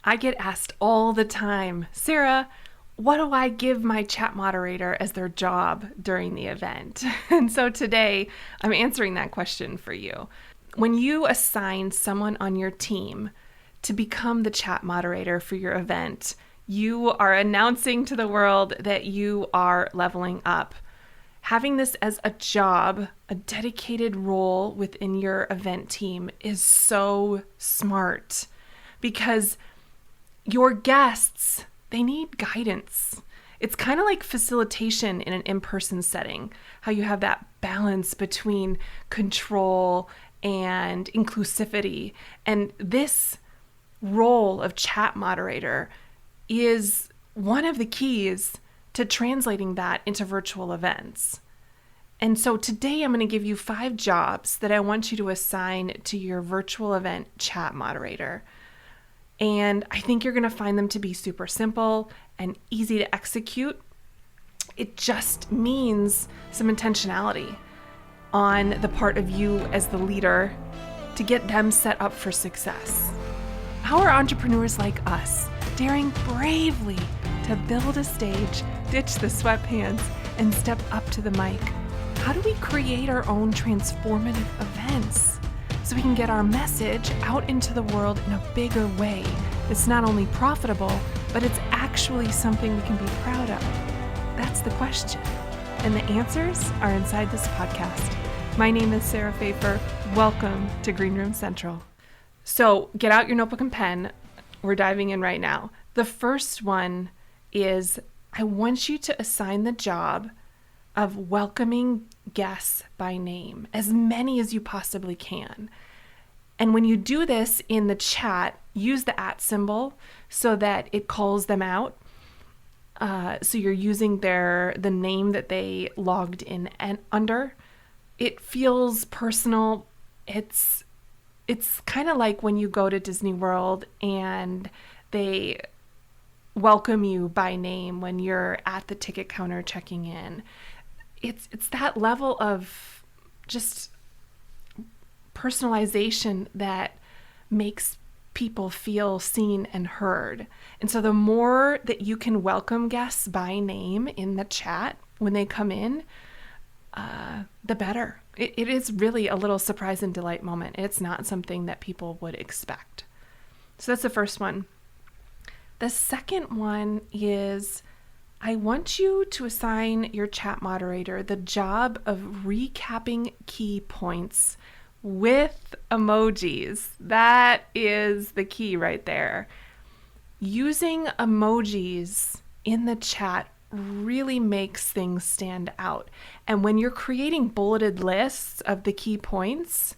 I get asked all the time, Sarah, what do I give my chat moderator as their job during the event? And so today I'm answering that question for you. When you assign someone on your team to become the chat moderator for your event, you are announcing to the world that you are leveling up. Having this as a job, a dedicated role within your event team is so smart because your guests, they need guidance. It's kind of like facilitation in an in-person setting, how you have that balance between control and inclusivity. And this role of chat moderator is one of the keys to translating that into virtual events. And so today I'm going to give you 5 jobs that I want you to assign to your virtual event chat moderator. And I think you're going to find them to be super simple and easy to execute. It just means some intentionality on the part of you as the leader to get them set up for success. How are entrepreneurs like us daring bravely to build a stage, ditch the sweatpants, and step up to the mic? How do we create our own transformative events so we can get our message out into the world in a bigger way that's not only profitable, but it's actually something we can be proud of? That's the question. And the answers are inside this podcast. My name is Sarah Pfeiffer. Welcome to Green Room Central. So get out your notebook and pen. We're diving in right now. The first one is I want you to assign the job of welcoming guests by name, as many as you possibly can. And when you do this in the chat, use the @ symbol so that it calls them out. So you're using the name that they logged in and under. It feels personal. It's kind of like when you go to Disney World and they welcome you by name when you're at the ticket counter checking in. It's that level of just personalization that makes people feel seen and heard. And so the more that you can welcome guests by name in the chat when they come in, the better. It is really a little surprise and delight moment. It's not something that people would expect. So that's the first one. The second one is I want you to assign your chat moderator the job of recapping key points with emojis. That is the key right there. Using emojis in the chat really makes things stand out. And when you're creating bulleted lists of the key points,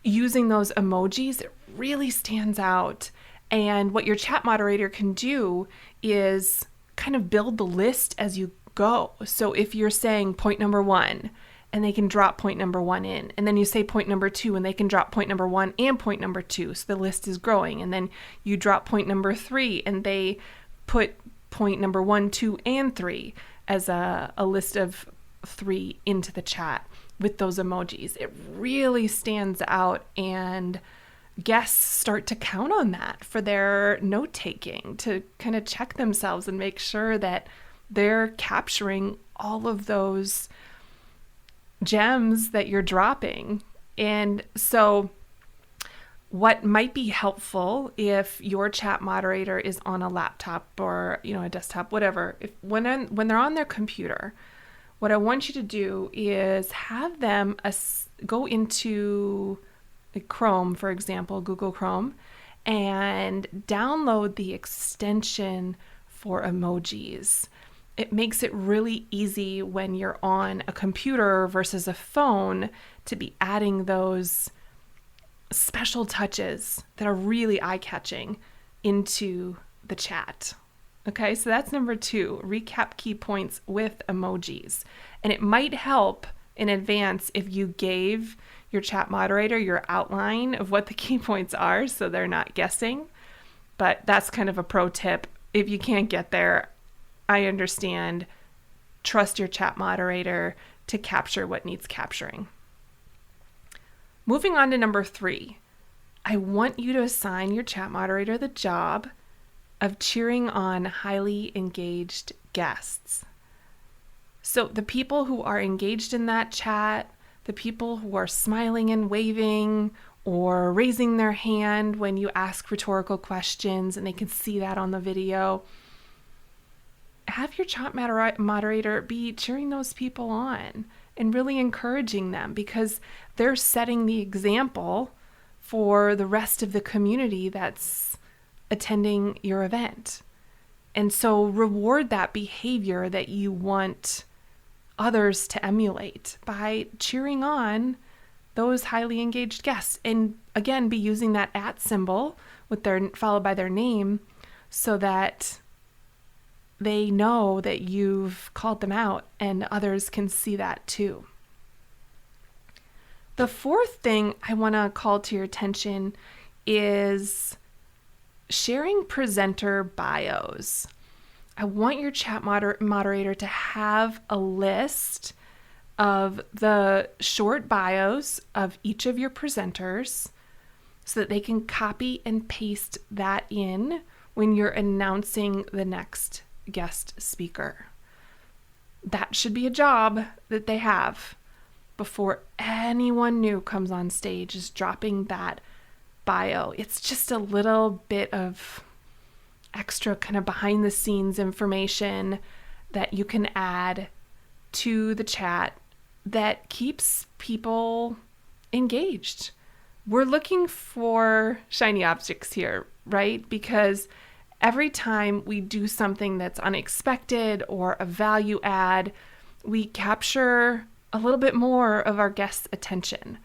using those emojis, it really stands out. And what your chat moderator can do is kind of build the list as you go. So if you're saying point number 1, and they can drop point number 1 in, and then you say point number 2, and they can drop point number 1 and point number 2. So the list is growing. And then you drop point number 3, and they put point number 1, 2, and 3 as a list of 3 into the chat with those emojis. It really stands out, and guests start to count on that for their note-taking to kind of check themselves and make sure that they're capturing all of those gems that you're dropping. And so what might be helpful if your chat moderator is on a laptop or, a desktop, whatever, when they're on their computer, what I want you to do is have them go into Chrome, for example, Google Chrome, and download the extension for emojis. It makes it really easy when you're on a computer versus a phone to be adding those special touches that are really eye-catching into the chat. Okay, so that's number 2, recap key points with emojis. And it might help in advance if you gave your chat moderator your outline of what the key points are so they're not guessing. But that's kind of a pro tip. If you can't get there, I understand. Trust your chat moderator to capture what needs capturing. Moving on to number 3, I want you to assign your chat moderator the job of cheering on highly engaged guests. So the people who are engaged in that chat, the people who are smiling and waving or raising their hand when you ask rhetorical questions and they can see that on the video, have your chat moderator be cheering those people on and really encouraging them, because they're setting the example for the rest of the community that's attending your event. And so reward that behavior that you want others to emulate by cheering on those highly engaged guests. And again, be using that @ symbol with followed by their name so that they know that you've called them out and others can see that too. The fourth thing I want to call to your attention is sharing presenter bios. I want your chat moderator to have a list of the short bios of each of your presenters so that they can copy and paste that in when you're announcing the next guest speaker. That should be a job that they have before anyone new comes on stage, is dropping that bio. It's just a little bit of extra kind of behind the scenes information that you can add to the chat that keeps people engaged. We're looking for shiny objects here, right? Because every time we do something that's unexpected or a value add, we capture a little bit more of our guests' attention.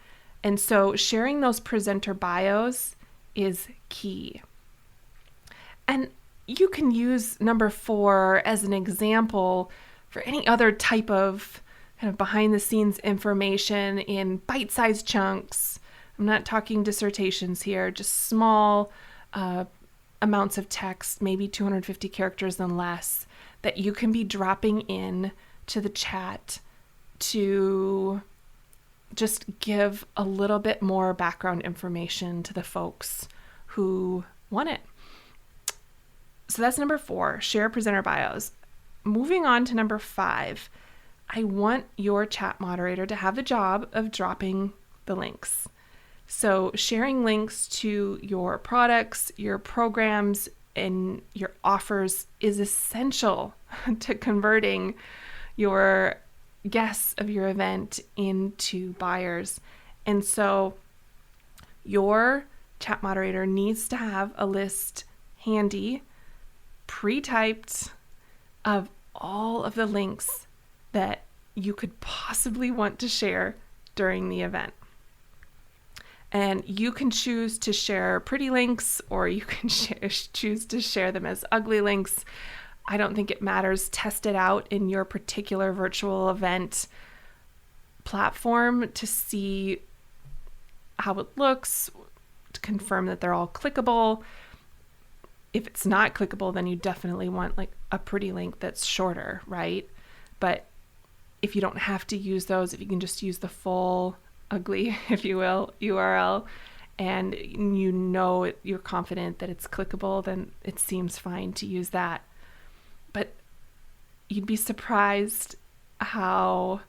And so sharing those presenter bios is key. And you can use number 4 as an example for any other type of kind of behind the scenes information in bite-sized chunks. I'm not talking dissertations here, just small amounts of text, maybe 250 characters and less, that you can be dropping in to the chat to just give a little bit more background information to the folks who want it. So that's number 4, share presenter bios. Moving on to number 5, I want your chat moderator to have the job of dropping the links. So sharing links to your products, your programs, and your offers is essential to converting your guests of your event into buyers. And so your chat moderator needs to have a list handy, pre-typed, of all of the links that you could possibly want to share during the event. And you can choose to share pretty links, or you can choose to share them as ugly links. I don't think it matters. Test it out in your particular virtual event platform to see how it looks, to confirm that they're all clickable. If it's not clickable, then you definitely want like a pretty link that's shorter, right? But if you don't have to use those, if you can just use the full ugly, if you will, URL, and you know you're confident that it's clickable, then it seems fine to use that. But you'd be surprised how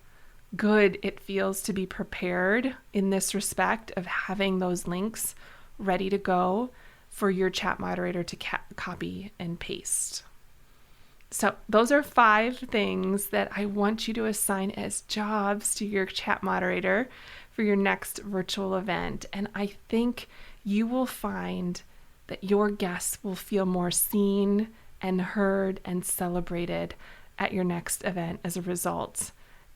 good it feels to be prepared in this respect of having those links ready to go for your chat moderator to copy and paste. So those are 5 things that I want you to assign as jobs to your chat moderator for your next virtual event. And I think you will find that your guests will feel more seen and heard and celebrated at your next event as a result.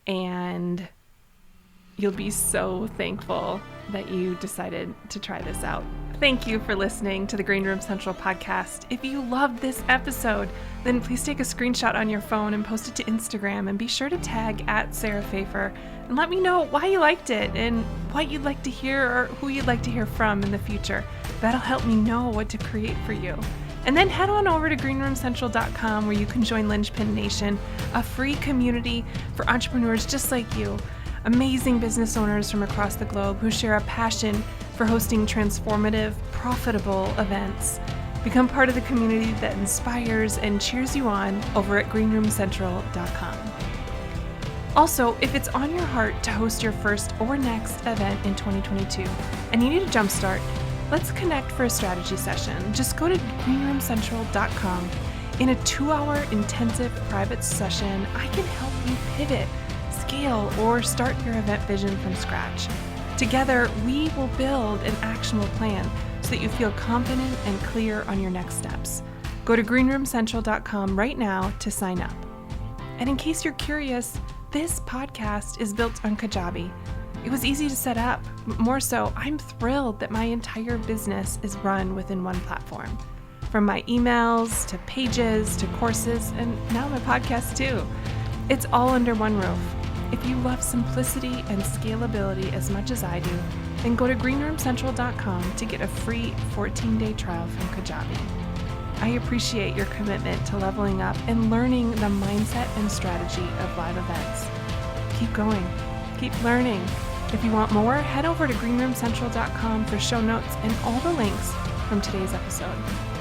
And you'll be so thankful that you decided to try this out. Thank you for listening to the Green Room Central podcast. If you loved this episode, then please take a screenshot on your phone and post it to Instagram, and be sure to tag @SarahPfeiffer and let me know why you liked it and what you'd like to hear or who you'd like to hear from in the future. That'll help me know what to create for you. And then head on over to greenroomcentral.com, where you can join Linchpin Nation, a free community for entrepreneurs just like you, amazing business owners from across the globe who share a passion for hosting transformative, profitable events. Become part of the community that inspires and cheers you on over at greenroomcentral.com. Also, if it's on your heart to host your first or next event in 2022 and you need a jumpstart, let's connect for a strategy session. Just go to greenroomcentral.com. In a 2-hour intensive private session, I can help you pivot, scale, or start your event vision from scratch. Together, we will build an actionable plan so that you feel confident and clear on your next steps. Go to greenroomcentral.com right now to sign up. And in case you're curious, this podcast is built on Kajabi. It was easy to set up. More so, I'm thrilled that my entire business is run within one platform. From my emails to pages to courses, and now my podcast too. It's all under one roof. If you love simplicity and scalability as much as I do, then go to greenroomcentral.com to get a free 14-day trial from Kajabi. I appreciate your commitment to leveling up and learning the mindset and strategy of live events. Keep going. Keep learning. If you want more, head over to greenroomcentral.com for show notes and all the links from today's episode.